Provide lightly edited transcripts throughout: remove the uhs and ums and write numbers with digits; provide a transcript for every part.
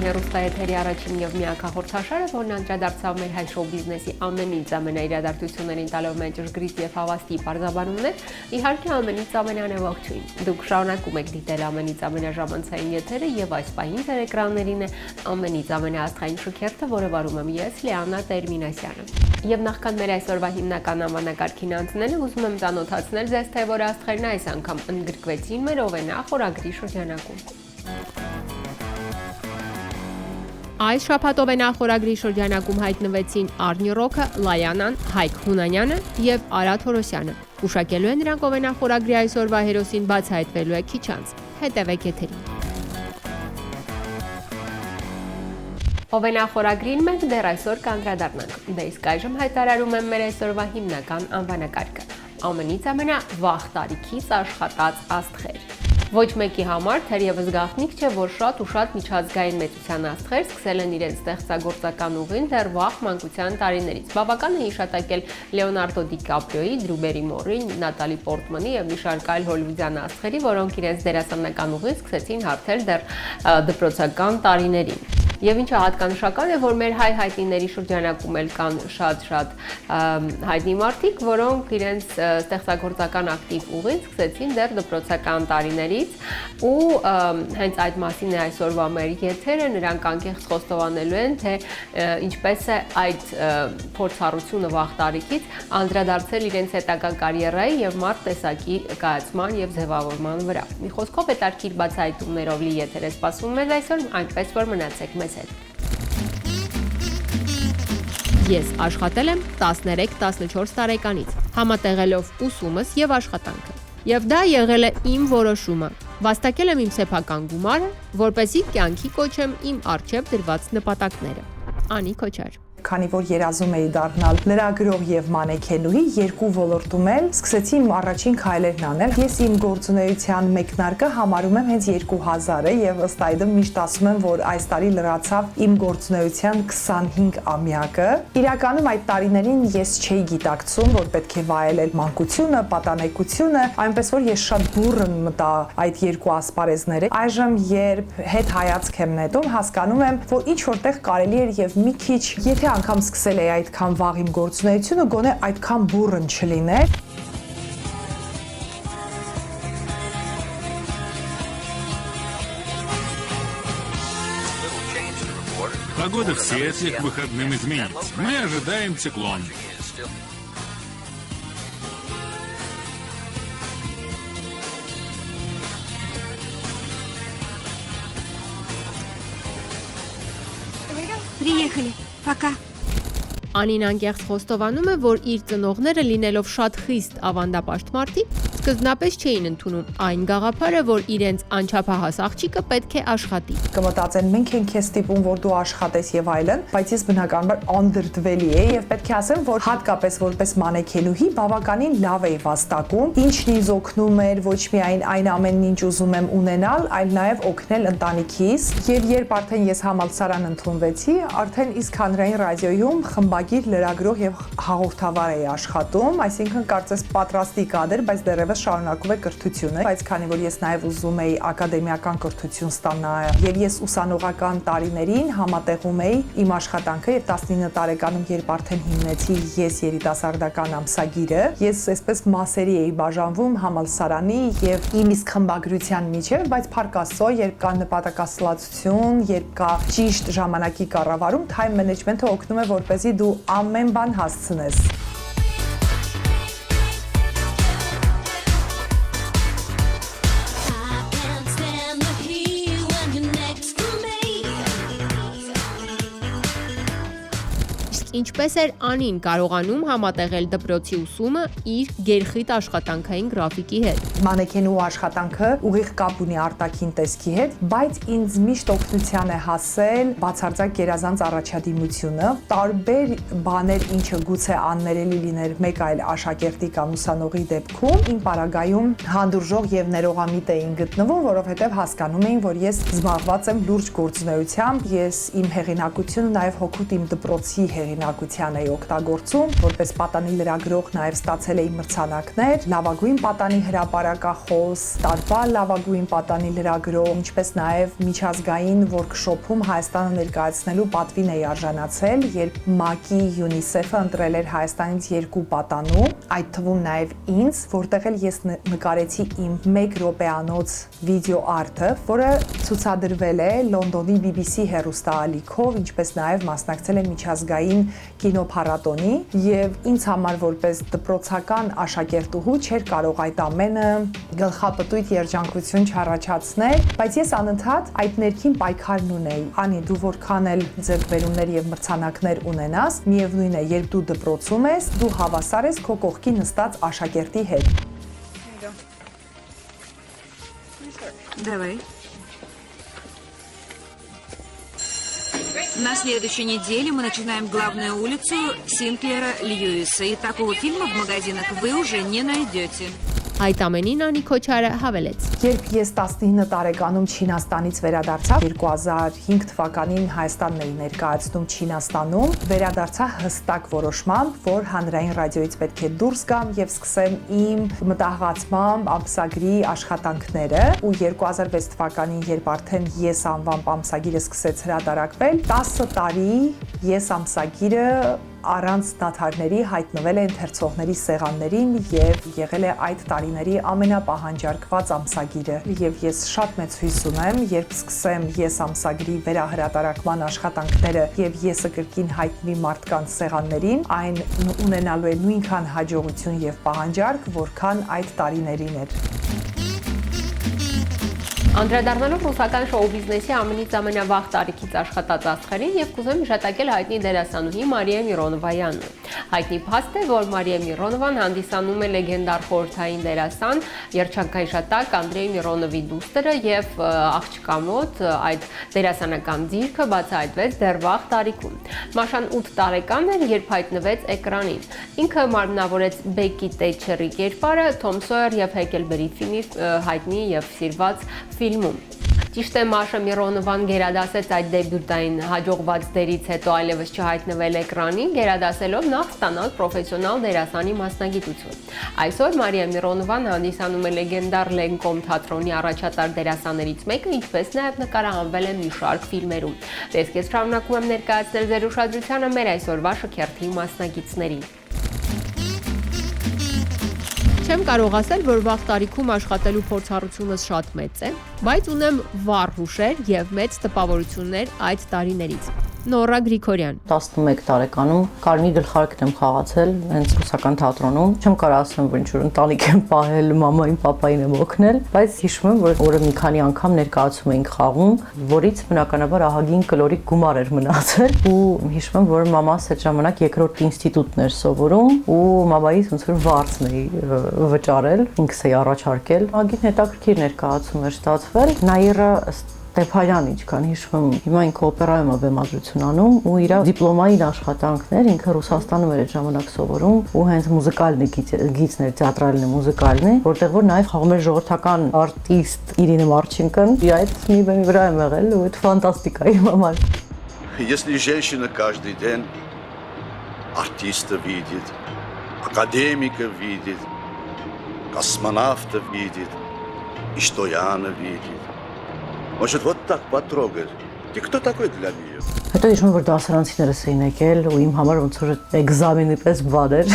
Հայկական հեռուստաեթերի առաջին եւ միակ հաղորդաշարը, որն անդրադարձավ մեր հայ շոու բիզնեսի ամենից ամենաիրադարձություններին տալով մեծ ճշգրիտ եւ հավաստի բարձաբանումներ, իհարկե ամենից ամենանևողջույն։ Դուք շարունակում եք դիտել ամենից ամենաժամանցային եթերը եւ այս պահին ձեր էկրաններին է ամենից ամենաաստղային շքերթը, որը վարում եմ ես, Լիանա Տերմինասյանը։ Եվ նախքան մեր այսօրվա հիմնական անվանակարգին անցնելը, ուզում եմ ծանոթացնել ձեզ, թե որ աստղերն այս անգամ ընդգրկվեցին մեր Օվենա խորագրի շրջանակում։ Այս շաբաթ Օվենա խորագրի շրջանակում հայտնվեցին Արնի Ռոքը, Լայանան, Հայկ Հունանյանը եւ Արա Թորոսյանը։ Ուշակելու են նրանք Օվենա խորագրի այսօրվա հերոսին բացահայտվելու է քիչ անց։ Հետևեք եթերին։ Օվենա խորագրին մենք դեռ այսօր կանդրադառնանք, դե իսկ այժմ հայտարարում եմ մեր այսօրվա հիմնական անվանակարգը։ Ամենից ամենավաղ տարիքից աշխատած աստղեր։ Ոչ մեկի համար թերևս գաղտնիք չէ, որ շատ ու շատ միջազգային մեծության աստղեր սկսել են իրենց ստեղծագործական ուղին դեռ վաղ մանկության տարիներից։ Բավական է հիշատակել Լեոնարդո Դիկապրիոյի, Դրու Բերիմորի, Նատալի Պորտմանի եւ մի շարք այլ հոլիվուդյան աստղերի, որոնք իրենց դերասանական ուղին սկսեցին հարթել դեռ դպրոցական տարիներին։ Եվ ինչը հատկանշական է, որ մեր հայ հայտնիների շրջանակում էլ կան շատ հայտնի մարդիկ, որոնք իրենց ստեղծագործական ակտիվ ուղին սկսեցին դեռ դպրոցական տարիներից ու հենց այդ մասին է այսօրվա մեր եթերը, նրանք անկեղծ խոստովանելու են, թե ինչպես է այդ փորձառությունը վաղ տարիքից անդրադարձել իրենց հետագա կարիերայի եւ մարդ տեսակի կայացման եւ ձևավորման վրա։ Մի խոսքով հետաքրքիր բացահայտումներով լի եթեր է սպասվում մեզ այսօր, այնպես որ մնացեք մեզ հետ։ Ես աշխատել եմ 13-14 տարեկանից, համատեղելով ուսումս եւ աշխատանքը։ Եվ դա եղել է իմ որոշումը։ Վաստակել եմ իմ սեփական գումարը, որպեսզի կյանքի կոչեմ իմ առջև դրված նպատակները։ Անի Քոչար։ Քանի որ երազում էի դառնալ լրագրող եւ մանեքենուհի, երկու ոլորտում էլ սկսեցի իմ առաջին քայլերն անել։ Ես իմ գործունեության մեկնարկը համարում եմ հենց 2000-ը եւ ըստ այդմ միշտ ասում եմ, որ այս տարի լրացավ իմ գործունեության 25-ամյակը։ Իրականում այդ տարիներին ես չէի գիտակցում, որ պետք է վայելել մանկությունը, պատանեկությունը, այնպես որ ես շատ բուռն մտա այդ երկու ասպարեզները։ Այժմ երբ հետ հայացք եմ նետում, հասկանում եմ, որ ինչ որտեղ կարելի էր եւ մի քիչ, եթե անգամ սկսել էի այդքան վաղ իմ գործունեությունը, գոնե այդքան բուռն չլիներ։ Погода в Сиэтле к выходным изменится. Мы ожидаем циклон. Приехали. Пока. Անին անկեղծ խոստովանում է, որ իր ծնողները լինելով շատ խիստ ավանդապաշտ մարդիկ, սկզբնապես չէին ընդունում այն գաղափարը, որ իրենց անչափահաս աղջիկը պետք է աշխատի։ Կմտածեն, մենք ենք քեզ ստիպում, որ դու աշխատես եւ այլն, բայց ես բնականաբար անդրդվելի եի եւ պետք է ասեմ, որ հատկապես որպես մանեքենուհի բավականին լավ էի վաստակում, ինչն ինձ օգնում էր ոչ միայն այն ամենն, ինչ ուզում եմ ունենալ, այլ նաեւ օգնել ընտանիքիս։ Եվ երբ արդեն ես համալսարան ընդունվեցի, արդեն իսկ հանրային ռադիոյում խմբագիր, լրագրող եւ հաղորդավար էի աշխատում, այսինքն կարծես պատրաստի կադր, բայց դեռևս շարունակում է կրթությունը, բայց քանի որ ես նաև ուզում էի ակադեմիական կրթություն ստանալ եւ ես ուսանողական տարիներին համատեղում էի իմ աշխատանքը եւ 19 տարեկանում երբ արդեն հիմնեցի ես երիտասարդական ամսագիրը, ես այսպես մասերի էի բաժանվում համալսարանի եւ իմ իսկ խմբագրության միջեւ, բայց փառք Աստծո, երբ կա նպատակասլացություն, երբ կա ճիշտ ժամանակի կառավարում, time management-ը օգնում է, որպեսզի դու ամեն բան հասցնես։ Ինչպես էր Անին կարողանում համատեղել դպրոցի ուսումը իր գերխիտ աշխատանքային գրաֆիկի հետ։ Մանեքենու աշխատանքը ուղիղ կապ ունի արտաքին տեսքի հետ, բայց ինձ միշտ օգնության է հասել բացարձակ գերազանց առաջադիմությունը, տարբեր բաներ, ինչը գուցե աններելի լիներ մեկ այլ աշակերտի կամ ուսանողի դեպքում, իմ պարագայում հանդուրժող եւ ներողամիտ էին գտնվում, որովհետեւ հասկանում էին, որ ես զբաղված եմ լուրջ գործունեությամբ, ես իմ հեղինակությունը նաեւ հոգուտ իմ դպրոցի հեղինակության էի օգտագործում, որպես պատանի լրագրող նաև ստացել էի մրցանակներ, լավագույն պատանի հրապարակախոս, տարվա լավագույն պատանի լրագրող, ինչպես նաև միջազգային workshop-ում Հայաստանը ներկայացնելու պատվին էի արժանացել, երբ ՄԱԿ-ի UNICEF-ը ընտրել էր Հայաստանից 2 պատանու, այդ թվում նաև ինձ, որտեղ էլ ես նկարեցի իմ 1 րոպեանոց վիդեո արտը, որը ցուցադրվել է Լոնդոնի BBC հեռուստաալիքով, ինչպես նաև մասնակցել է միջազգային կինոփառատոնի, եւ ինձ համար որպես դպրոցական աշակերտուհու չէր կարող այդ ամենը գլխապտույտ երջանկություն չառաջացնել, բայց ես անընդհատ այդ ներքին պայքարն ունեի։ Անի, դու որքան էլ ձեռքբերումներ եւ մրցանակներ ունենաս, միևնույն է, երբ դու դպրոցում ես, դու հավասար ես քո кողքի նստած աշակերտի հետ։ Давай. На следующей неделе мы начинаем главную улицу Синклера Льюиса. И такого фильма в магазинах вы уже не найдете. Այդ ամենին Անի Քոչարը հավելեց. Երբ ես 19 տարեկանում Չինաստանից վերադարձա, 2005 թվականին Հայաստանն էի ներկայացնում Չինաստանում, վերադարձա հստակ որոշմամբ, որ հանրային ռադիոից պետք է դուրս գամ եւ սկսեմ իմ մտահղացմամբ ամսագրի աշխատանքները, ու 2006 թվականին, երբ արդեն Ես անվամբ ամսագիրը սկսեց հրատարակվել, 10 տարի Ես ամսագիրը առանց դադարների հայտնվել է ընթերցողների սեղաններին եւ եղել է այդ տարիների ամենապահանջարկված ամսագիրը, եւ ես շատ մեծ հույս ունեմ, երբ սկսեմ Ես ամսագրի վերահրատարակման աշխատանքները եւ Եսը կրկին հայտնվի մարդկանց սեղաններին, այն ունենալու է նույնքան հաջողություն եւ պահանջարկ, որքան այդ տարիներին էր։ Անդրադառնալով ռուսական շոու բիզնեսի ամենից ամենավաղ տարիքից աշխատած աստղերին եւ կուզեմ հիշատակել հայտնի դերասանուհի Մարիա Միրոնովայի անունը։ Հայտնի փաստ է, որ Մարիա Միրոնովան հանդիսանում է լեգենդար խորհրդային դերասան, երջանկայշատակ Անդրեյ Միրոնովի դուստրը եւ աղջկա մոտ այդ դերասանական դիրքը բացահայտվեց դեռ վաղ տարիքում։ Մաշան 8 տարեկան էր, երբ հայտնվեց էկրանին։ Ինքը մարմնավորեց Բեկի Թետչերի կերպարը Թոմ Սոյեր եւ Հեկելբերի ֆիլմի հայտնի եւ սիրված ֆիլմում։ Ճիշտ է, Մաշա Միրոնովան գերադասեց այդ դեբյուտային հաջողված դերից հետո այլևս չհայտնվել էկրանին, գերադասելով նախ ստանալ պրոֆեսիոնալ դերասանի մասնագիտություն։ Այսօր Մարիա Միրոնովան հանդիսանում է լեգենդար Լենկոմ թատրոնի առաջատար դերասաններից մեկը, ինչպես նաև նկարահանվել է մի շարք ֆիլմերում։ Դեսք ես շարունակում եմ ներկայացնել ձեր ուշադրությանը մեր այսօրվա շքերթի մասնագետներին։ Չեմ կարող ասել, որ վաղ տարիքում աշխատելու փորձառությունս շատ մեծ է, բայց ունեմ վառ հուշեր եւ մեծ տպավորություններ այդ տարիներից։ Նորա Գրիգորյան 11 տարեկանում Կարմիր գլխարկն եմ խաղացել հենց ռուսական թատրոնում։ Չեմ կարող ասեմ, որ ինչ-որ ընտանիք եմ պահել, մամային, պապային եմ օգնել, բայց հիշում եմ, որ օրը մի քանի անգամ ներկայացում էինք խաղում, որից բնականաբար ահագին կլորիկ գումար էր մնացել, ու հիշում եմ, որ մամաս այդ ժամանակ երկրորդ ինստիտուտն էր սովորում, ու մամայից ոնց որ վարձն էի վճարել, ինքս էի առաջարկել։ Ահագին հետաքրքիր ներկայացում էր ստացվել։ Նաիրա Ստեփանյան ինչքան հիշում եմ, հիմա ինքը օպերայում է բեմադրություն անում ու իր դիպլոմային աշխատանքներ ինքը Ռուսաստանում էր այդ ժամանակ սովորում ու հենց մուզիկալն է գիծն էր, թատրալն է, մուզիկալն է, որտեղ որ նաև խաղում էր ժողովրդական արտիստ Իրինա Մարչենկոն։ Այդ մի բեմի վրա եմ եղել ու այդ ֆանտաստիկա է իմ համար։ Если женщина каждый день артиста видит, академика видит, космонавта видит, и что Яна видит. Может, вот так потрогать. Ты кто такой для нее? Հետո հիշում եմ, որ դասարանցիներս էին եկել ու իմ համար ոնց որ էկզամենի պես բան էր,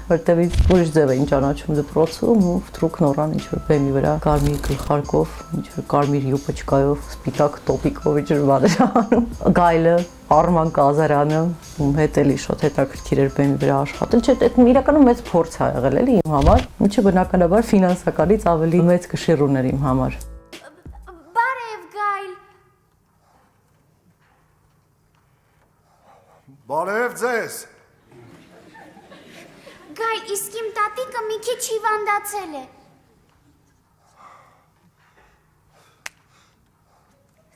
որտեղ ուրիշ ձև էին ճանաչում դպրոցում ու վտրուկ նորան ինչ-որ բեմի վրա կարմիր գլխարկով, ինչ-որ կարմիր յուպաչկայով, սպիտակ տոպիկով ինչ-որ բան էր անում։ Գայլը, Արման Կազարյանը, ում հետ էլի շատ հետաքրքիր էր բեմի վրա աշխատել, չէ, այդ իրականում մեծ փորձ ա եղել էլի իմ համար, ինչը բնականաբար ֆինանսականից ավելի մեծ կշիռ ուներ իմ համար։ Բարև ձեզ։ Գայլ, իսկ իմ տատիկը մի քիչ հիվանդացել է։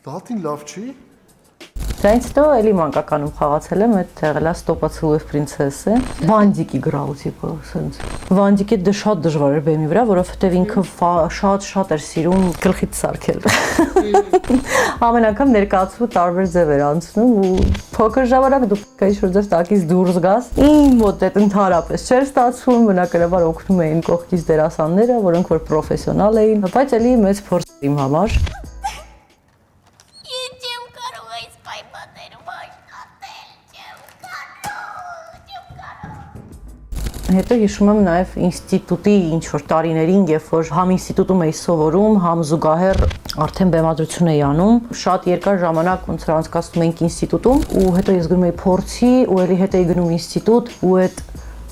Տատին լավ չի։ Դրանից հետո էլի մանկականում խաղացել եմ, այդ եղել է Ստոպացուլև պրինցեսը, Վանդիկի գրալ տիպը, ասենց։ Վանդիկը դա շատ դժվար էր բեմի վրա, որովհետև ինքը շատ էր սիրում գլխից սարքել։ Ամեն անգամ ներկայացումը տարբեր ձև էր անցնում ու փոքր ժամանակ դու ինչ-որ ձև տակից դուրս գաս։ Իմ մոտ այդ ընդհանրապես չէր ստացվում, բնականաբար օգնում էին կողքից դերասանները, որոնք որ պրոֆեսիոնալ էին, բայց էլի մեծ փորձ իմ համար։ Հետո հիշում եմ նաև ինստիտուտի ինչ-որ տարիներին, երբ որ համ ինստիտուտում էի սովորում, համ զուգահեռ արդեն բեմադրություն էի անում, շատ երկար ժամանակ ոնց որ անցկացնում էինք ինստիտուտում ու հետո ես գնում էի փորձի ու էլի հետ էի գնում ինստիտուտ ու այդ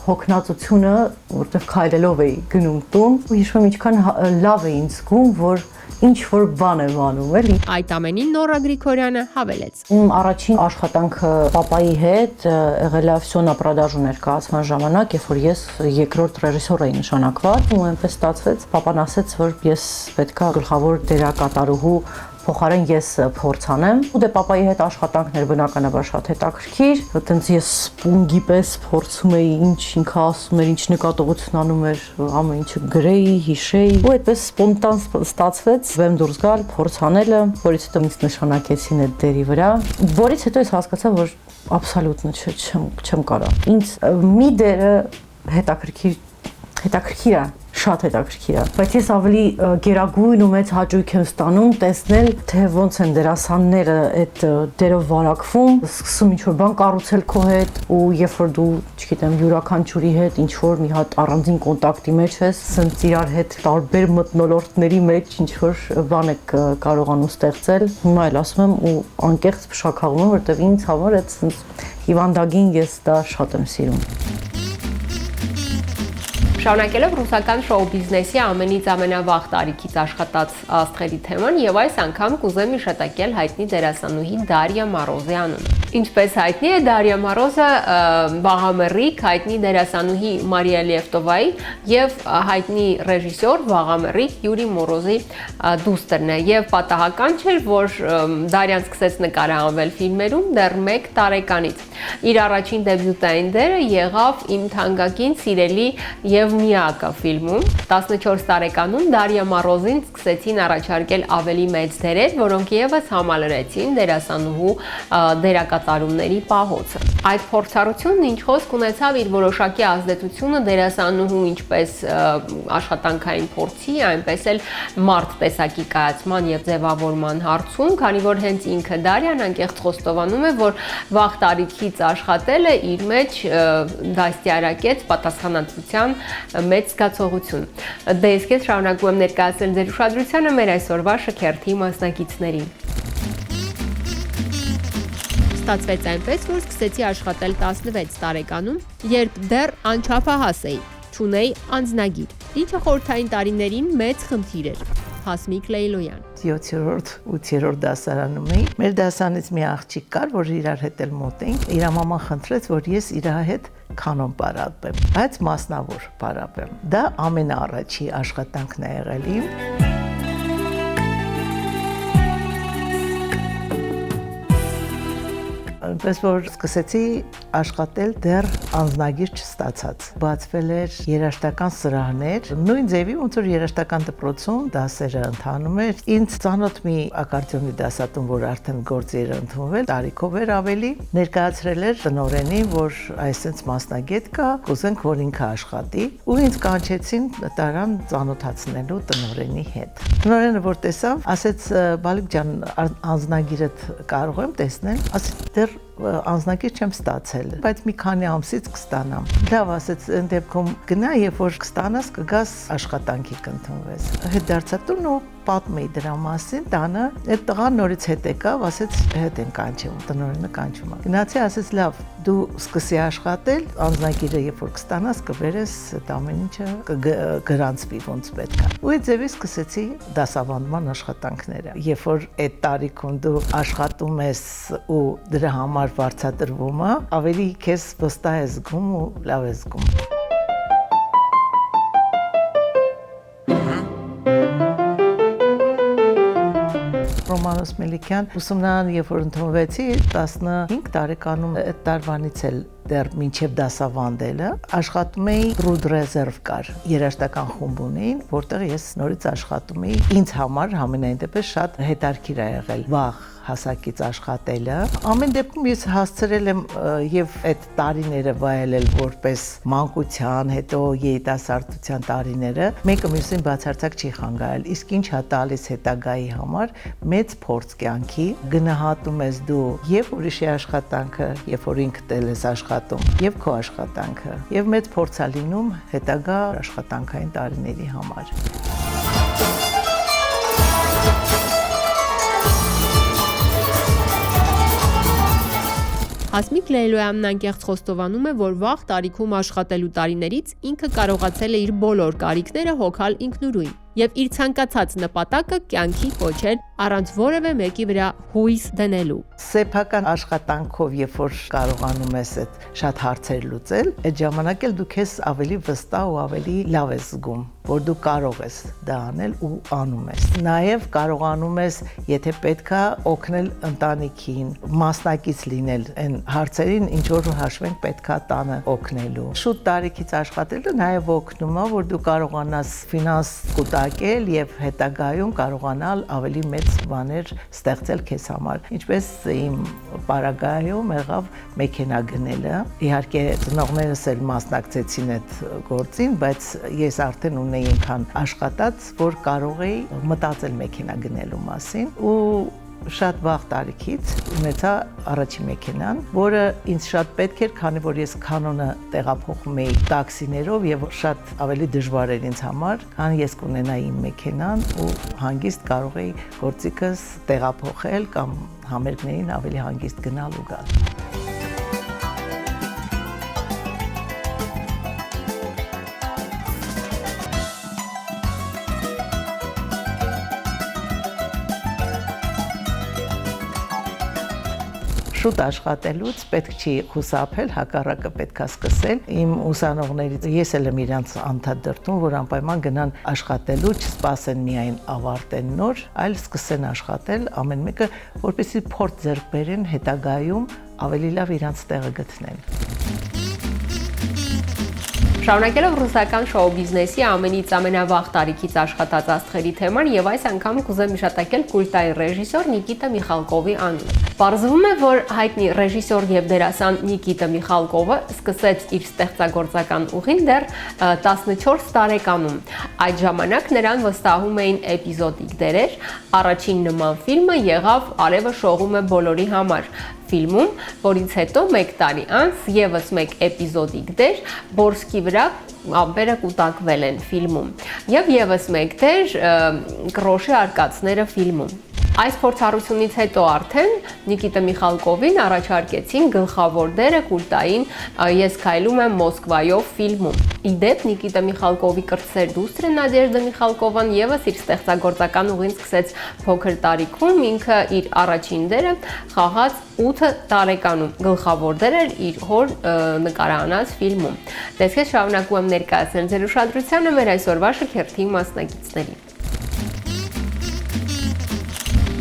հոգնածությունը, որտեղ քայլելով էի գնում տուն, ու հիշում եմ ինչքան լավ էի ինձ զգում, որ ինչ որ բան եմ անում, էլի։ Այդ ամենին Նորա Գրիգորյանը հավելեց. Իմ առաջին աշխատանքը պապայի հետ եղել է Վսյոնա Պրոդաժու ներկայացման ժամանակ, երբ որ ես երկրորդ ռեժիսոր էի նշանակված, ու այնպես ստացվեց, պապան ասեց, որ ես պետքա գլխավոր դերակատարուհու փոխարեն ես փորձ անեմ։ Ու դե պապայի հետ աշխատանքն էր բնականաբար շատ հետաքրքիր։ Այտենց ես սպունգի պես փորձում էի ինչ ինքը ասում էր, ինչ նկատողություն անում էր, ամեն ինչը գրեի, հիշեի։ Ու այդպես սպոնտան ստացվեց բեմ դուրս գալ, փորձ անելը, որից հետո ինձ նշանակեցին այդ դերի վրա, որից հետո ես հասկացա, որ աբսոլյուտն չեմ կարա։ Ինձ մի դերը հետաքրքիր է, շատ հետաքրքիր է, բայց ես ավելի գերագույն ու մեծ հաճույք եմ ստանում տեսնել, թե ոնց են դերասանները այդ դերով վարակվում, սկսում ինչ-որ բան կառուցել քո հետ ու երբ որ դու, չգիտեմ, յուրաքանչյուրի հետ ինչ-որ մի հատ առանձին կոնտակտի մեջ ես, սենց իրար հետ տարբեր մթնոլորտների մեջ ինչ-որ բան եք կարողանում ստեղծել, հիմա էլ ասում եմ ու անկեղծ փշաքաղում եմ, որտեղ ինձ համար այդ սենց հիվանդագին ես դա շատ եմ սիրում։ Շարունակելով ռուսական շոու բիզնեսի ամենից ամենավաղ տարիքից աշխատած աստղերի թեման եւ այս անգամ կուզեմ իշտակել հայտնի դերասանուհի Դարիա Մորոզի անունը։ Ինչպես հայտնի է, Դարիա Մորոզը վաղամեռիկ հայտնի դերասանուհի Մարիա Լևտովայի եւ հայտնի ռեժիսոր վաղամեռիկ Յուրի Մորոզի դուստերն է եւ պատահական չէր, որ Դարիան սկսեց նկարահանվել ֆիլմերում դեռ 1 տարեկանից։ Իր առաջին դեբյուտային դերը եղավ Իմ թանկագին սիրելի եւ միակը ֆիլմում։ 14 տարեկանում Դարիա Մորոզին սկսեցին առաջարկել ավելի մեծ դերեր, որոնք եւս համալրեցին դերասանուհու դերակատարումների պահոցը։ Այդ փորձառությունն ինչ խոսք ունեցավ իր որոշակի ազդեցությունը դերասանուհու ինչպես աշխատանքային փորձի, այնպես էլ մարդ տեսակի կայացման եւ ձևավորման հարցում, քանի որ հենց ինքը Դարիան անկեղծ խոստովանում է, որ վաղ տարիքից աշխատելը իր մեջ դաստիարակեց պատասխանատվության մեծ զգացողություն։ Դե ես քեզ շարունակում եմ ներկայացնել ձեր ուշադրությանը մեր այսօրվա շքերթի մասնակիցներին։ Ստացվեց այնպես, որ սկսեցի աշխատել 16 տարեկանում, երբ դեռ անչափահաս էի, չունեի անձնագիր, ինչը խորհրդային տարիներին մեծ խնդիր էր։ Հասմիկ Լեյլոյան 7-րդ, 8-րդ դասարանում էի։ Մեր դասանից մի աղջիկ կար, որ իրար հետ էլ մոտ էինք։ Իր մաման խնդրեց, որ ես իր հետ կանոն պարապեմ, բայց մասնավոր պարապեմ։ Դա ամենաառաջի աշխատանքն է եղել իմ։ Այնպես որ սկսեցի աշխատել դեռ անձնագիր չստացած։ Բացվել էր երաժշտական սրահներ, նույն ձևի ոնց որ երաժշտական դպրոցում դասերը ընթանում էր։ Ինձ ծանոթ մի ակարդեոնի դասատուն, որ արդեն գործի էր ընդունվել, տարիքով էր ավելի, ներկայացրել էր տնօրենին, որ այսպես մասնագետ կա, կուզենք որ ինքը աշխատի, ու ինձ կանչեցին տարան ծանոթացնելու տնօրենի հետ։ Տնօրենը որ տեսավ, ասեց՝ «Բալիկ ջան, անձնագիրդ կարող եմ տեսնել»։ Ասեց՝ «Դեռ անձնագիր չեմ ստացել, բայց մի քանի ամսից կստանամ»։ Լավ, ասեց, «Այն դեպքում գնա, երբ որ կստանաս, կգաս աշխատանքի կընդունվես»։ Հետ դարձա տուն ու պատմեի դրա մասին, տանը այդ տղան նորից հետ եկավ, ասեց հետ են կանչում, տնօրենը կանչում է։ Գնացի, ասեց լավ, դու սկսի աշխատել, անձնագիրը երբ որ կստանաս, կբերես այդ ամեն ինչը կգրանցվի ոնց պետք է։ Ու այդ ձևի սկսեցի դասավանդման աշխատանքները։ Երբ որ այդ տարիքում դու աշխատում ես ու դրա համար վարձատրվում է, ավելի քեզ վստահ ես զգում ու լավ ես զգում։ Հոմանոս Մելիքյան ուսումնարան երբ որ ընդունվեցի 15 տարեկանում այդ տարվանից էլ դեռ մինչև դասավանդելը աշխատում էի Rood Reserve կար երաժշտական խումբ ունեին, որտեղ ես նորից աշխատում էի։ Ինձ համար համենայն դեպս շատ հետաքրքիր է եղել վաղ հասակից աշխատելը։ Ամեն դեպքում ես հասցրել եմ եւ այդ տարիները վայելել որպես մանկության, հետո երիտասարդության տարիները, մեկը մյուսին բացարձակ չի խանգարել։ Իսկ ինչ է տալիս հետագայի համար մեծ փորձ կյանքի, գնահատում ես դու եւ ուրիշի աշխատանքը, երբ որ ինքդ ես աշխատում, եւ քո աշխատանքը, եւ մեծ փորձ է լինում հետագա աշխատանքային տարիների համար։ Հասմիկ Լեյլոյանն անկեղծ խոստովանում է, որ վաղ տարիքում աշխատելու տարիներից ինքը կարողացել է իր բոլոր կարիքները հոգալ ինքնուրույն եւ իր ցանկացած նպատակը կյանքի կոչել առանց որևէ մեկի վրա հույս դնելու։ Սեփական աշխատանքով, երբ որ կարողանում ես այդ շատ հարցեր լուծել, այդ ժամանակ էլ դու քեզ ավելի վստահ ու ավելի լավ ես զգում, որ դու կարող ես դա անել ու անում ես։ Նաեւ կարողանում ես, եթե պետքա, օգնել ընտանիքին, մասնակից լինել այն հարցերին, ինչ որ հաշվենք պետքա տանը օգնելու։ Շուտ տարիքից աշխատելը նաեւ օգնում է, որ դու կարողանաս ֆինանս կուտակել եւ հետագայում կարողանալ ավելի մեծ բաներ ստեղծել քեզ համար։ Ինչպես իմ պարագայում եղավ մեքենա գնելը։ Իհարկե ծնողներս էլ մասնակցեցին այդ գործին, բայց ես արդեն ունեի այնքան աշխատած, որ կարող էի մտածել մեքենա գնելու մասին ու շատ վաղ տարիքից ունեցա առաջին մեքենան, որը ինձ շատ պետք էր, քանի որ ես կանոնը տեղափոխում էի տաքսիներով եւ շատ ավելի դժվար էր ինձ համար, քան ես կունենայի իմ մեքենան ու հանգիստ կարող էի գործիքս տեղափոխել կամ համերգներին ավելի հանգիստ գնալ ու գալ։ Շուտ աշխատելուց պետք չի խուսափել, հակառակը պետքա սկսել։ Իմ ուսանողներից ես էլ եմ իրանց անդադ դրդում, որ անպայման գնան աշխատելու, չսպասեն միայն ավարտեն նոր, այլ սկսեն աշխատել ամեն մեկը, որպեսզի փորձ ձեռք բերեն հետագայում ավելի լավ իրանց տեղը գտնեն։ Շարունակելով ռուսական շոու բիզնեսի ամենից ամենավաղ տարիքից աշխատած աստղերի թեման եւ այս անգամ կուզեմ հիշատակել կուլտային ռեժիսոր Նիկիտա Միխալկովի անունը։ Պարզվում է, որ հայտնի ռեժիսոր եւ դերասան Նիկիտա Միխալկովը սկսեց իր ստեղծագործական ուղին դեռ 14 տարեկանում։ Այդ ժամանակ նրան վստահում էին էպիզոդիկ դերեր, առաջին նման ֆիլմը եղավ «Արևը շողում է բոլորի համար» ֆիլմում, որից հետո 1 տարի անց եւս մեկ էպիզոդիկ դեր Բորսկի վրա ամպերը կուտակվել են ֆիլմում եւ եւս մեկ դեր Կրոշի արկածները ֆիլմում։ Այս փորձառությունից հետո արդեն Նիկիտա Միխալկովին առաջարկեցին գլխավոր դերը կուլտային «Ես քայլում եմ Մոսկվայով» ֆիլմում։ Իդեպ Նիկիտա Միխալկովի կրտսեր դուստրը Նադեժդա Միխալկովան եւս իր ստեղծագործական ուղին սկսեց փոքր տարիքում, ինքը իր առաջին դերը խաղաց 8 տարեկանում, գլխավոր դեր էր իր հոր նկարահանած ֆիլմում։ Տեսքեզ շարունակում եմ ներկայացնել ձեր ուշադրությանը մեր այսօրվա շքերթի մասնակիցներին։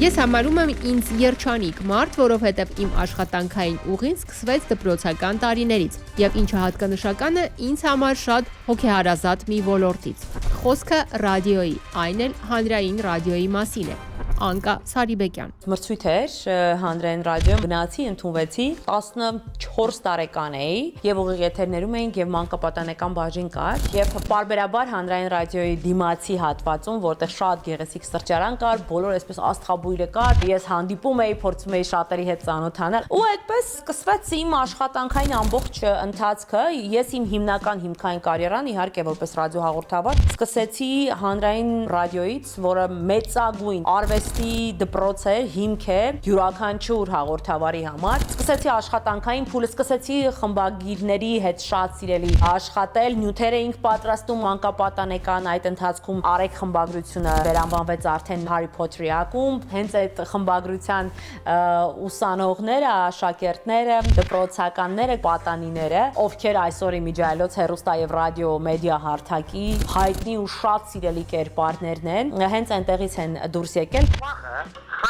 Ես համարում եմ ինձ երջանիկ մարդ, որովհետև իմ աշխատանքային ուղին սկսվեց դպրոցական տարիներից եւ ինչը հատկանշական է, ինձ համար շատ հոգեհարազատ մի ոլորտից։ Խոսքը ռադիոյի, այն էլ հանրային ռադիոյի մասին է։ Անկա Սարիբեկյան։ Մրցույթ էր հանրային ռադիոյում, գնացի, ընդունվեցի, 14 տարեկան էի եւ ուղիղ եթերներում էինք եւ մանկապատանեկան բաժին կար եւ պարբերաբար հանրային ռադիոյի դիմացի հատվածում, որտեղ շատ գեղեցիկ սրճարան կար, բոլոր այսպես աստղաբույրը կար, ես հանդիպում էի, փորձում էի շատերի հետ ծանոթանալ ու այդպես սկսվեց իմ աշխատանքային ամբողջ ընթացքը։ Ես իմ հիմնական հիմքային կարիերան իհարկե որպես ռադիոհաղորդավար սկսեցի հանրային ռադիոյից, որը մեծագույն արվեստի դպրոց է, հիմք է յուրաքանչյուր հաղորդավարի համար։ Սկսեցի աշխատանքային փուլը, սկսեցի խմբագիրների հետ շատ սիրելի աշխատել, նյութեր էինք պատրաստում մանկապատանեկան, այդ ընթացքում Արեգ խմբագրությունը վերանվանվեց արդեն Հարի Փոթերի ակումբ, հենց այդ խմբագրության ուսանողները, աշակերտները, դպրոցականները, պատանիները, ովքեր այսօր իմիջիայլոց հեռուստա եւ ռադիո մեդիա հարթակի հայտնի ու շատ սիրելի կերպարներն են, հենց այնտեղից են դուրս եկել։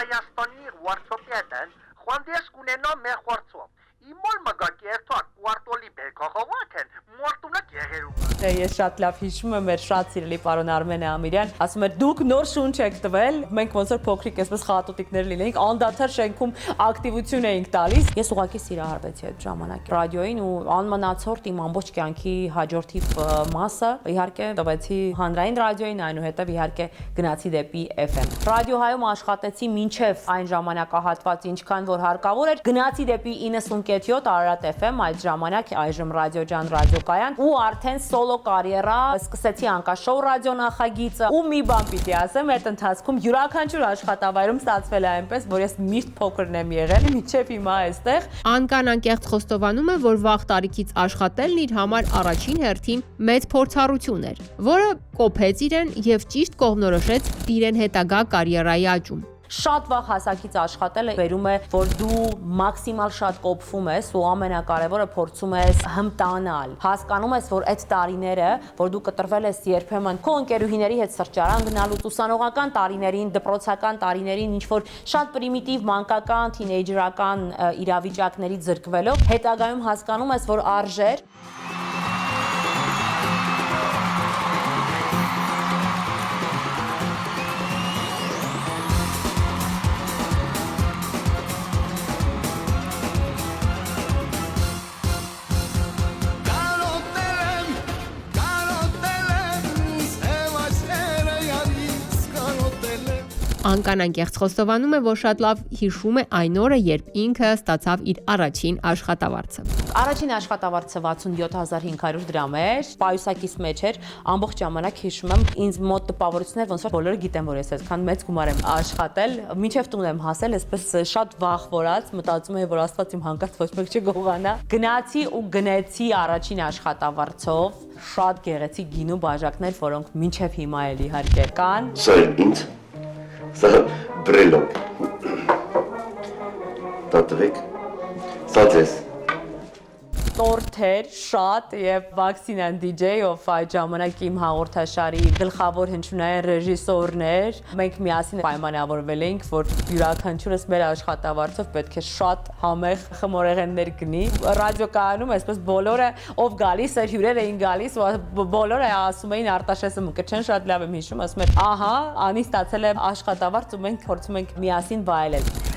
Հայաստանի վարչապետն խոնդես կունենա մեր խորցով։ Իմոլ մգակերտա կվարտոլի բերքողովակեն մորտունակ եղերում։ Ես շատ լավ հիշում եմ մեր շատ սիրելի պարոն Արմեն Ամիրյան, ասում էր դուք նոր շունչ եք տվել, մենք ոնց որ փոքրիկ այսպես խաղատուտիկներ լինեինք, անդադար շենքում ակտիվություն էինք տալիս։ Ես ուղղակի սիրահարվեցի այդ ժամանակ ռադիոյին ու անմնացորդ իմ ամբողջ կյանքի հաջորդիվ մասը իհարկե տվեցի հանրային ռադիոյին, այնուհետև իհարկե գնացի դեպի FM։ Ռադիոհայում աշխատեցի մինչև այն ժամանակահատված, ինչքան որ հարկավոր էր, գնացի դեպի 97 Արարատ FM, այդ ժամանակ այժմ ռադիոջան ռադիոկայան ու արդեն սոլո կարիերա սկսեցի անկաշոու ռադիո նախագիծը ու մի բան պիտի ասեմ, այդ ընթացքում յուրաքանչյուր աշխատավայրում ստացվել է այնպես, որ ես միշտ փոքրն եմ եղել, մինչև հիմա այստեղ։ Անկան անկեղծ խոստովանում է, որ վաղ տարիքից աշխատելն իր համար առաջին հերթին մեծ փորձառություն էր, որը կոփեց իրեն եւ ճիշտ կողմնորոշեց իրեն հետագա կարիերայի աճում։ Շատ վաղ հասակից աշխատելը բերում է, որ դու մաքսիմալ շատ կոփվում ես ու ամենակարևորը փորձում ես հմտանալ։ Հասկանում ես, որ այդ տարիները, որ դու կտրվել ես երբեմն քո ընկերուհիների հետ սրճարան գնալուց, ուսանողական տարիներին, դպրոցական տարիներին, ինչ որ շատ պրիմիտիվ մանկական, թինեյջերական իրավիճակներից զրկվելով, հետագայում հասկանում ես, որ արժեր Անկան անկեղծ խոստովանում է, որ շատ լավ հիշում է այն օրը, երբ ինքը ստացավ իր առաջին աշխատավարձը։ Առաջին աշխատավարձը 67500 դրամ էր, պայուսակից մեջ էր, ամբողջ ժամանակ հիշում եմ, ինձ մոտ տպավորություններ, ոնց որ բոլորը գիտեն, որ ես այդքան մեծ գումար եմ աշխատել, մինչև տուն եմ հասել, այսպես շատ վախ որած, մտածում եմ, որ Աստված իմ հանկարծ ոչ մեկ չգողանա։ Գնացի ու գնեցի առաջին աշխատավարձով, շատ գեղեցիկ գինու բաժակներ, որոնք մինչև հիմա էլ իհարկե կան։ Սա ինձ Սա բրելոկ Տատվեք Սա ձեզ Տորթեր շատ եւ վաքսինան DJ, ով այդ ժամանակ իմ հաղորդաշարի գլխավոր հնչյունային ռեժիսորն էր։ Մենք միասին պայմանավորվել էինք, որ յուրաքանչյուրս մեր աշխատավարձով պետք է շատ համեղ խմորեղեններ գնի։ Ռադիոկայանում այսպես բոլորը, ով գալիս էր, հյուրեր էին գալիս, բոլորը ասում էին Արտաշեսը Մկրտչյան շատ լավ եմ հիշում, ասում էր, ահա, անի ստացել եմ աշխատավարձ ու մենք փորձում ենք միասին վայելել։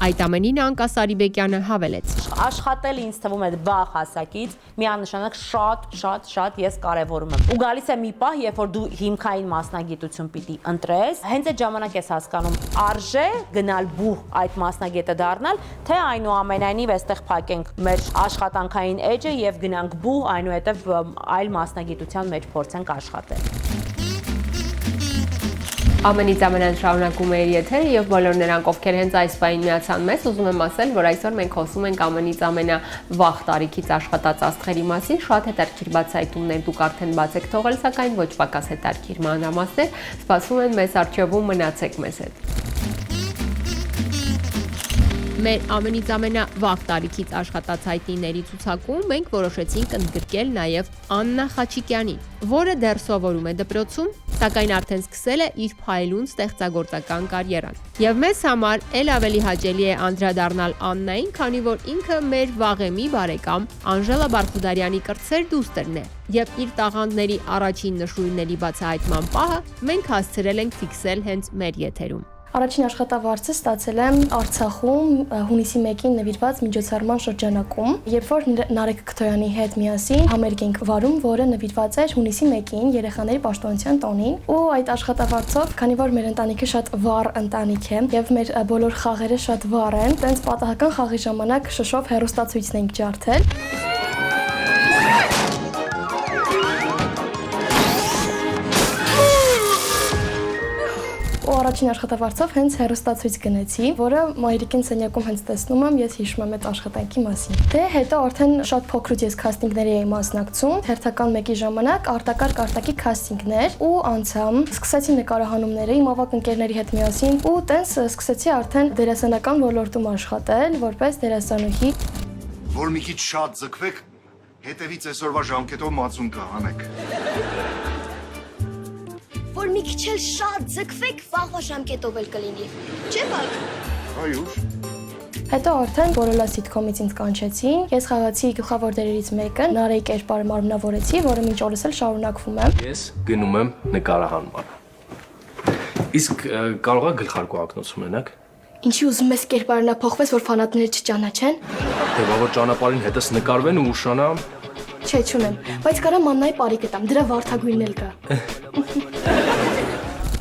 Այդ ամենին Անկա Սարիբեկյանը հավելեց. Աշխատել ինձ թվում է վաղ հասակից, միանշանակ շատ ես կարևորում եմ։ Ու գալիս է մի պահ, երբ որ դու հիմքային մասնագիտություն պիտի ընտրես, հենց այդ ժամանակ ես հասկանում, արժե գնալ բուհ այդ մասնագետը դառնալ, թե այնուամենայնիվ այստեղ փակենք մեր աշխատանքային էջը եւ գնանք բուհ, այնուհետեւ այլ մասնագիտության մեջ փորձենք աշխատել։ Ամենից ամենան շարունակում է իր եթերը եւ բոլոր նրանք, ովքեր հենց այս պահին միացան մեզ, ուզում եմ ասել, որ այսօր մենք խոսում ենք ամենից ամենավաղ տարիքից աշխատած աստղերի մասին, շատ հետաքրքիր բացահայտումներ դուք արդեն բաց եք թողել, սակայն ոչ պակաս հետաքրքիր մանրամասներ սպասում են մեզ առջևում, մնացեք մեզ հետ։ Մեր ամենից ամենավաղ տարիքից աշխատած հայտնիների ցուցակում մենք որոշեցինք ընդգրկել նաև Աննա Խաչիկյանին, որը դեռ սովորում է դպրոցում, սակայն արդեն սկսել է իր փայլուն ստեղծագործական կարիերան։ Եվ մեզ համար ել ավելի հաճելի է անդրադառնալ Աննային, քանի որ ինքը մեր վաղեմի բարեկամ Անժելա Բարխուդարյանի կրտսեր դուստերն է։ Եվ իր տաղանդների առաջին նշույլների բացահայտման պահը մենք հասցրել ենք ֆիքսել հենց մեր եթերում։ Առաջին աշխատավարձը ստացել եմ Արցախում հունիսի 1-ին նվիրված միջոցառման շրջանակում, երբ որ Նարեկ Քթոյանի հետ միասին համերգ ենք վարում, որը նվիրված էր հունիսի 1-ին երեխաների պաշտպանության տոնին, ու այդ աշխատավարձով, քանի որ մեր ընտանիքը շատ վառ ընտանիք է եւ մեր բոլոր խաղերը շատ վառ են, տենց պատահական խաղի ժամանակ շշով հեռուստացույցն ենք ջարդել։ առաջին աշխատավարձով հենց հեռուստացույց գնեցի, որը մայրիկին սենյակում հենց տեսնում եմ, ես հիշում եմ այդ աշխատանքի մասին։ Դե հետո արդեն շատ փոքրուց ես քաստինգների էի մասնակցում, հերթական մեկի ժամանակ արտակարգ քաստինգներ ու անցամ, սկսեցի նկարահանումները իմ ավագ ընկերների հետ միասին ու տենց սկսեցի արդեն դերասանական ոլորտում աշխատել որպես դերասանուհի։ Որ մի քիչ շատ ձգվեք, հետևից այսօրվա ժամկետով մածուն կհանեք։ Որ մի քիչ էլ շատ ձգվեք, վաղվա ժամկետով էլ կլինի։ Չէ՞ բակ։ Այուր։ Հետո արդեն Բոլոլա սիթքոմից ինձ կանչեցին։ Ես խաղացի գլխավոր դերերից մեկը, Նարեի կերպարը մարմնավորեցի, որը մինչ օրս էլ շարունակվում է։ Ես գնում եմ նկարահանման։ Իսկ կարող է գլխարկու ակնոցում ունենաք։ Ինչի ուզում ես կերպարն փոխվես, որ ֆանատները չճանաչեն։ Դե բավական ճանապարհին հետս նկարվեն ու ուշանամ։ Չէ, չունեմ, բայց կարա մաննայի բարի կտամ, դրա վարդագույնն էլ կա։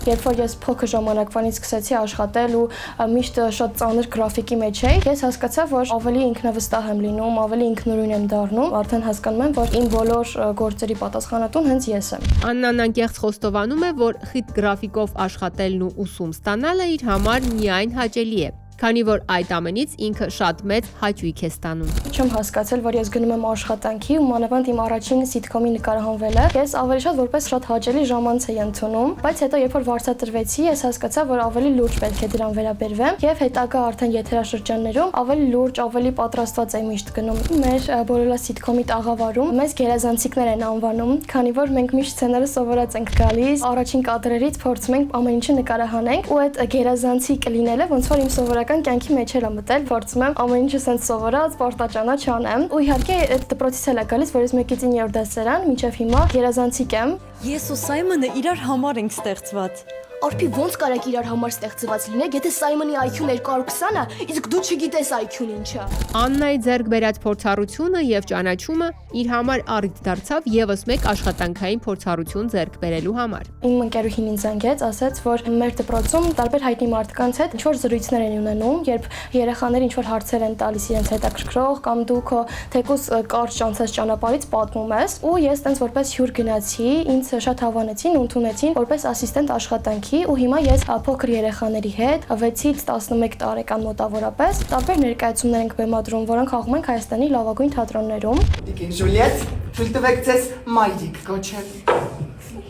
Երբ որ ես փոքր ժամանակվանից սկսեցի աշխատել ու միշտ շատ ծանր գրաֆիկի մեջ էի, ես հասկացա, որ ավելի ինքնավստահ եմ լինում, ավելի ինքնուրույն եմ դառնում, արդեն հասկանում եմ, որ իմ բոլոր գործերի պատասխանատուն հենց ես եմ։ Աննան անկեղծ խոստովանում է, որ խիտ գրաֆիկով աշխատելն ու ուսում ստանալը իր համար միայն հաճելի է, քանի որ այդ ամենից ինքը շատ մեծ հաճույք է ստանում։ Չեմ հասկացել, որ ես գնում եմ աշխատանքի ու մանավանդ իմ առաջին սիթքոմի նկարահանվելը, ես ավելի շատ որպես շատ հաճելի ժամանց էի ընդունում, բայց հետո երբ որ վարձատրվեցի, ես հասկացա, որ ավելի լուրջ պետք է դրան վերաբերվեմ եւ հետագա արդեն եթերաշրջաններում ավելի լուրջ, ավելի պատրաստված էի միշտ գնում։ Մեր Բոլոլա սիթքոմի տաղավարում մեզ գերազանցիկներ են անվանում, քանի որ մենք միշտ սցենարը սովորած ենք գալիս, առաջին կադրերից փորձում ենք ամեն ինչը նկարահանենք ու այդ գերազանցիկ լինելը ոնց որ իմ սովորական կյանքի մեջ էլ մտել, փորձում եմ ամեն ինչը sense սովորած, պարտաճանաչ անեմ։ Ու իհարկե այդ դպրոցից էլ է գալիս, որ ես 1-ից 9-րդ դասարան, մինչև հիմա գերազանցիկ եմ։ Ես ու Սայմոնը իրար համար ենք ստեղծված։ Արփի ոնց կարեք իրար համար ստեղծված լինեք, եթե Սայմոնի IQ-ն 220-ը, իսկ դու չգիտես IQ-ն ինչ է։ Աննայի ձեռք բերած փորձառությունը եւ ճանաչումը իր համար առիթ դարձավ եւս մեկ աշխատանքային փորձառություն ձեռք բերելու համար։ Իմ ընկերուհին ինձ զանգեց, ասաց, որ մեր դպրոցում տարբեր հայտնի մարդկանց հետ ինչ-որ զրույցներ են ունենում, երբ երեխաները ինչ-որ հարցեր են տալիս իրենց հետաքրքրող կամ դու քո թեկուզ կարճ անցած ճանապարհից պատմում ես, ու ես տենց որպես հյուր գնացի, ինձ շատ հավանեցին ու ընդունեցին որպես ասիստենտ աշխատանքի ու հիմա ես փոքր երեխաների հետ 6-ից 11 տարեկան մոտավորապես տարբեր ներկայացումներ ենք բեմադրում, որոնք խաղում ենք Հայաստանի լավագույն թատրոններում։ Տիկին Ժուլիետ, թույլ տվեք ձեզ մայրիկ կոչել։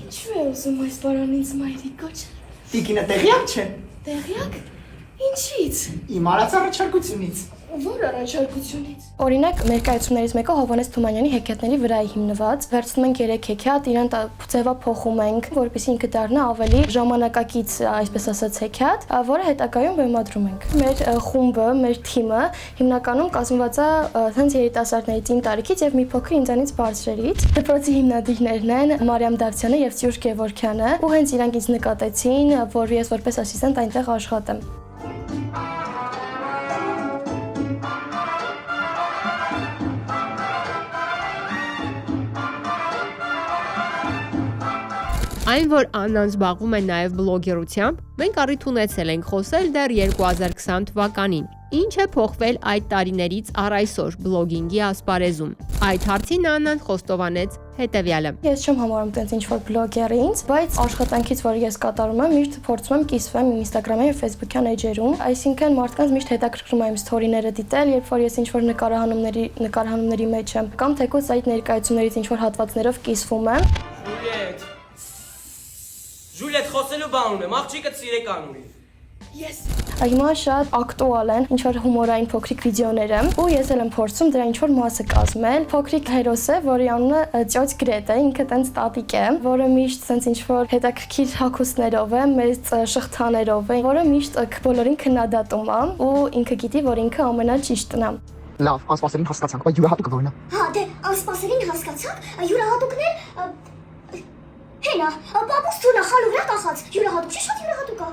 Ինչու է ուզում այս բարան ինձ մայրիկ կոչել։ Տիկինը տեղյակ չէ։ Տեղյակ։ Ինչից։ Իմ արած առաջարկությունից։ Որ առաջարկությունից։ Օրինակ, ներկայացումներից մեկը Հովհաննես Թումանյանի հեքիաթների վրա է հիմնված։ Վերցնում ենք 3 հեքիաթ, իրան ձևափոխում ենք, որպեսզի ինքը դառնա ավելի ժամանակակից, այսպես ասած, հեքիաթ, որը հետագայում բեմադրում ենք։ Մեր խումբը, մեր թիմը հիմնականում կազմված է հենց երիտասարդներից իմ տարիքից եւ մի փոքր ինձանից բարձրերից։ Դպրոցի հիմնադիրներն են Մարիամ Դավթյանը եւ Սյուժ Գևորգյանը, ու հենց իրանք ինձ նկատեցին, որ ես որպես ասիստենտ այնտեղ աշխատեմ։ Այն, որ Աննան զբաղվում է նաև բլոգերությամբ, մենք առիթ ունեցել ենք խոսել դեռ 2020 թվականին։ Ինչ է փոխվել այդ տարիներից առ այսօր բլոգինգի ասպարեզում։ Այդ հարցին Աննան խոստովանեց հետևյալը. Ես չեմ համարում տենց ինչ-որ բլոգեր ինձ, բայց աշխատանքից, որ ես կատարում եմ, միշտ փորձում եմ կիսվեմ իմ Instagram-ի եւ Facebook-յան էջերում, այսինքն մարդկանց միշտ հետաքրքրում է իմ սթորիները դիտել, երբ որ ես ինչ-որ նկարահանումների մեջ եմ, կամ թեկուզ այդ ներկայացումներից ինչ-որ հատվածներով կիսվում եմ։ Ժուլիետ, խոսելու բան ունեմ, աղջիկը սիրեկան ունի։ Ես հիմա շատ ակտուալ են ինչ-որ հումորային փոքրիկ վիդեոները, ու ես էլ եմ փորձում դրա ինչ-որ մասը կազմել։ Փոքրիկ հերոս է, որի անունը Ծյոծ Գրետ է, ինքը տենց տատիկ է, որը միշտ տենց ինչ-որ հետաքրքիր հագուստներով է, մեծ շղթաներով է, որը միշտ բոլորին քննադատում է, ու ինքը գիտի, որ ինքը ամենաճիշտն է։ Լավ, անսպասելին հասկացանք, բայց յուրահատուկը ո՞րն է։ Հա, դե անսպասելին հասկացանք, յուրահատուկներ Հենա, բաբուս թունա խալու վրա կախած, յուրահատուկ չի, շատ յուրահատուկ է։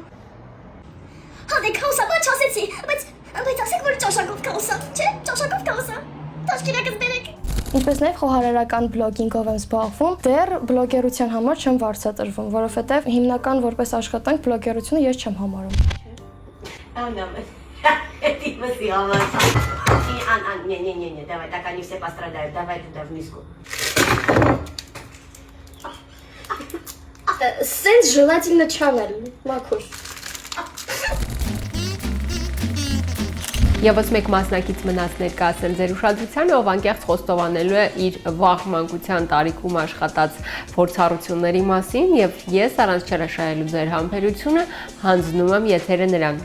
Հա, դե քաոսա, բան չասեցի, բայց ասեք, որ ճաշակով քաոսա, չէ, ճաշակով քաոսա, տաշկիրակս բերեք։ Ինչպես նաև խոհարարական բլոգինգով եմ զբաղվում, դեռ բլոգերության համար չեմ վարձատրվում, որովհետև հիմնական որպես աշխատանք բլոգերությունը ես չեմ համարում։ Не, давай, так они все пострадают, давай туда в миску. Սենց ժելատինը չանել, մաքուր։ Եվս մեկ մասնակից մնաց ներկայացնել ձեր ուշադրությանը, ով անկեղծ խոստովանելու է իր վաղ մանկության տարիքում աշխատած փորձառությունների մասին, եւ ես առանց չհրաշայելու ձեր համբերությունը հանձնում եմ եթերը նրան։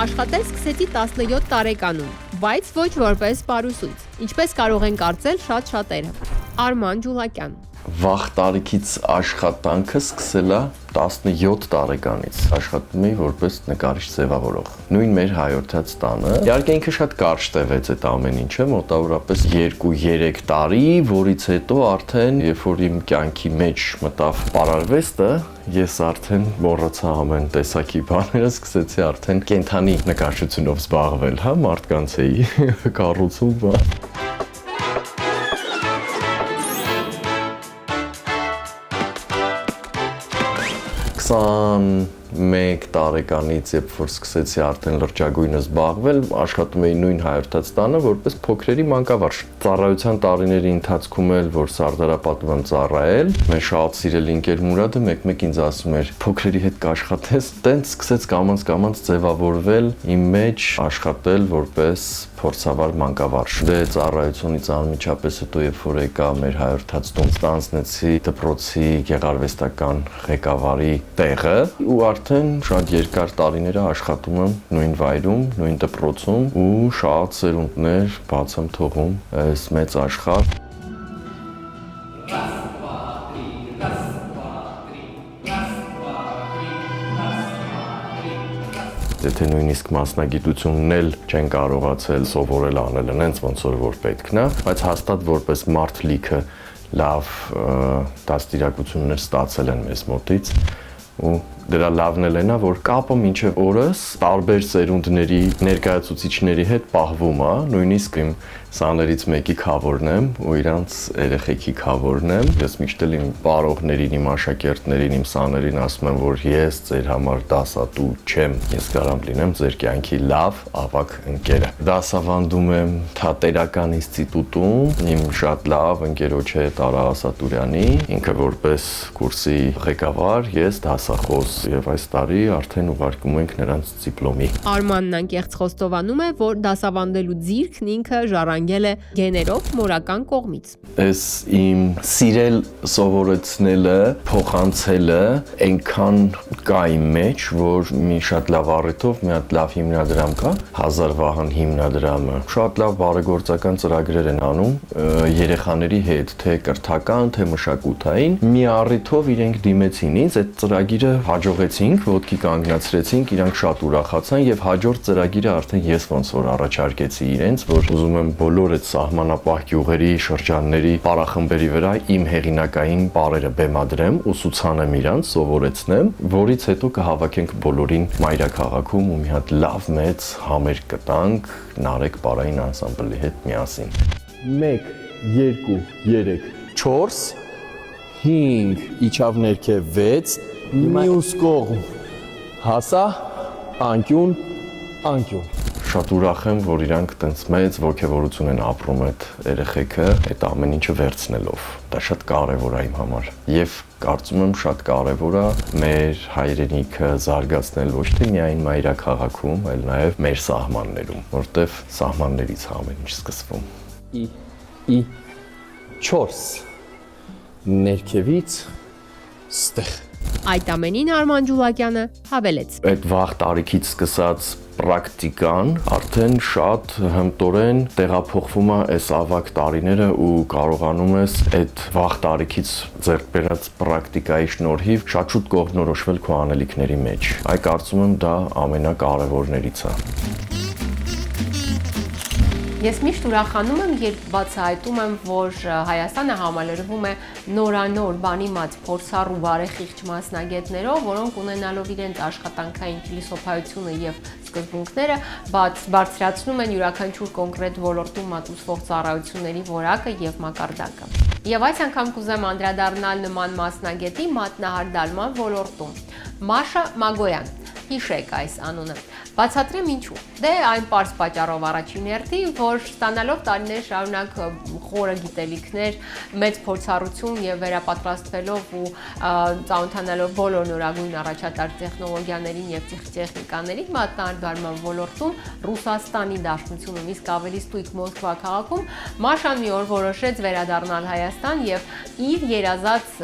Աշխատել սկսեցի 17 տարեկանում, բայց ոչ որպես պարուսույց, ինչպես կարող են կարծել շատ շատերը։ Արման Ջուլակյան։ Վաղ տարիքից աշխատանքը սկսելա 17 տարեկանից։ Աշխատում էի որպես նկարիչ ձևավորող։ Նույն մեր հայորդաց տանը։ Իհարկե ինքը շատ կարճ տևեց այդ ամեն ինչը, մոտավորապես 2-3 տարի, որից հետո արդեն, երբ որ իմ կյանքի մեջ մտավ պարարվեստը, ես արդեն մոռացա ամեն տեսակի բաները, սկսեցի արդեն կենդանի նկարչությունով զբաղվել, հա, մարդկանց էի կառուցում։ 21 տարեկանից, երբ որ սկսեցի արդեն լրջագույնը զբաղվել, աշխատում էի նույն հայորդաց տանը որպես փոքրերի մանկավարժ։ Ծառայության տարիների ընթացքում էլ, որ Սարդարապատում եմ ծառայել, մեր շատ սիրելի ընկեր Մուրադը մեկ-մեկ ինձ ասում էր՝ փոքրերի հետ կաշխատես, տենց սկսեց կամաց-կամաց ձևավորվել իմ մեջ աշխատել որպես փորձավար մանկավարժ։ Դե ծառայությունից անմիջապես հետո, երբ որ եկա մեր հայորդաց տուն, ստանձնեցի դպրոցի գեղարվեստական ղեկավարի տեղը ու արդեն շատ երկար տարիներ աշխատում եմ նույն վայրում, նույն դպրոցում ու շատ սերունդներ բաց եմ թողում այս մեծ աշխարհ։ Եթե նույնիսկ մասնագիտությունն էլ չեն կարողացել սովորել անել այնց ոնց որ պետքն է, բայց հաստատ որպես մարդ լիքը լավ դաստիարակություններ ստացել են մեզ մոտից ու դրա լավն էլ է, որ կապը մինչև օրս տարբեր սերունդների ներկայացուցիչների հետ պահվում է, նույնիսկ իմ սաներից մեկի քավորն եմ ու իրանց երեխեքի քավորն եմ։ Ես միշտ էլ իմ բարողներին, իմ աշակերտներին, իմ սաներին ասում եմ, որ ես ձեր համար դասատու չեմ, ես կարամ լինեմ ձեր կյանքի լավ, ավագ ընկերը։ Դասավանդում եմ Թատերական ինստիտուտում, իմ շատ լավ ընկերոջ հետ Արա Ասատուրյանի, ինքը որպես կուրսի ղեկավար, ես դասախոս եւ այս տարի արդեն ուղարկում ենք նրանց դիպլոմի։ Արմանն անկեղծ խոստովանում է, որ դասավանդելու ձիրքն ինքը ժառանգել է գեներով մորական կողմից։ Այս իմ սիրել սովորեցնելը, փոխանցելը այնքան կա իմ մեջ, որ մի շատ լավ առիթով մի հատ լավ հիմնադրամ կա, Հազար Վահան հիմնադրամը։ Շատ լավ բարեգործական ծրագրեր են անում երեխաների հետ, թե կրթական, թե մշակութային։ Մի առիթով իրենք դիմեցին ինձ, այդ ծրագիրը հաջողեցինք, ոտքի կանգնացրեցինք, իրանք շատ ուրախացան եւ հաջորդ ծրագիրը արդեն ես ոնց որ առաջարկեցի իրենց, որ ուզում եմ բոլոր այդ սահմանապահ գյուղերի, շրջանների, պարախմբերի վրա իմ հեղինակային բառերը բեմադրեմ, ուսուցանեմ իրանց, սովորեցնեմ, որից հետո կհավաքենք բոլորին մայրաքաղաքում ու մի հատ լավ մեծ համերգ կտանք Նարեկ պարային անսամբլի հետ միասին։ 1 2 3 4 5 իջավ ներքև 6 մյուս կողմ հասա անկյուն շատ ուրախ եմ, որ իրանք տենց մեծ ոգևորություն են ապրում այդ երեխեքը այդ ամեն ինչը վերցնելով։ Դա շատ կարևոր է իմ համար եւ կարծում եմ շատ կարևոր է մեր հայրենիքը զարգացնել ոչ թե միայն մայրաքաղաքում, այլ նաեւ մեր սահմաններում, որտեվ սահմաններից է ամեն ինչ սկսվում։ 4 ներքևից ստեղ։ Այդ ամենին Արման Ջուլակյանը հավելեց. Այդ վաղ տարիքից սկսած պրակտիկան արդեն շատ հմտորեն տեղափոխվում է այս ավագ տարիները ու կարողանում ես այդ վաղ տարիքից ձեռք բերած պրակտիկայի շնորհիվ շատ շուտ կողմնորոշվել քո անելիքների մեջ։ Այ կարծում եմ դա ամենակարևորներից է։ Ես միշտ ուրախանում եմ, երբ բացահայտում եմ, որ Հայաստանը համալրվում է նորանոր բանի մած փորձառու բարեխիղճ մասնագետներով, որոնք ունենալով իրենց աշխատանքային փիլիսոփայությունը եւ սկզբունքները, բարձրացնում են յուրաքանչյուր կոնկրետ ոլորտում մատուցվող ծառայությունների որակը եւ մակարդակը։ Եվ այս անգամ կուզեմ անդրադառնալ նման մասնագետի մատնահարդալման ոլորտում։ Մաշա Մագոյան հիշեք այս անունը։ Բացատրեմ ինչու։ Դե այն պարզ պատճառով առաջին հերթին, որ ստանալով տարիներ շարունակ խորը գիտելիքներ, մեծ փորձառություն եւ վերապատրաստվելով ու ծանոթանալով բոլոր նորագույն առաջատար տեխնոլոգիաներին եւ տեխնիկաներին մատնարդարման ոլորտում Ռուսաստանի Դաշնությունում, իսկ ավելի ստույգ Մոսկվա քաղաքում, Մաշան մի օր որոշեց վերադառնալ Հայաստան եւ իր երազած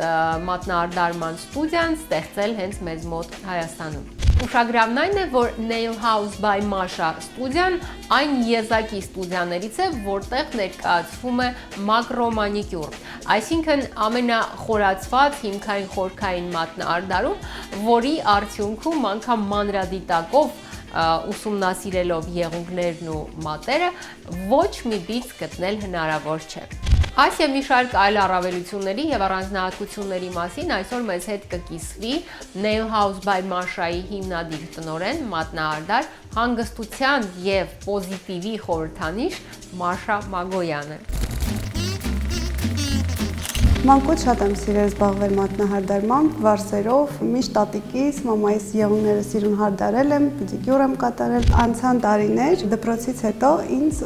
մատնարդարման ստուդիան ստեղծել հենց մեզ մոտ Հայաստանում։ Ուշագրավն այն է, որ Nail House by Masha ստուդիան այն եզակի ստուդիաներից է, որտեղ ներկայացվում է մակրոմանիկյուր, այսինքն ամենախորացված հիմքային խորքային մատնարդարում, որի արդյունքում անգամ մանրադիտակով ուսումնասիրելով եղունգներն ու մատերը ոչ մի բիծ գտնել հնարավոր չէ։ Այս եւ մի շարք այլ առավելությունների եւ առանձնահատկությունների մասին այսօր մեզ հետ կկիսվի Nail House by Masha-ի հիմնադիր տնօրեն, մատնահարդար, հանգստության եւ պոզիտիվի խորհրդանիշ Masha Magoyan-ը։ Մանկուց շատ եմ սիրել զբաղվել մատնահարդարմամբ, վարսերով, միշտ տատիկիս, մամայիս եղունգները սիրուն հարդարել եմ, պեդիկյուր եմ կատարել։ Անցան տարիներ, դպրոցից հետո ինձ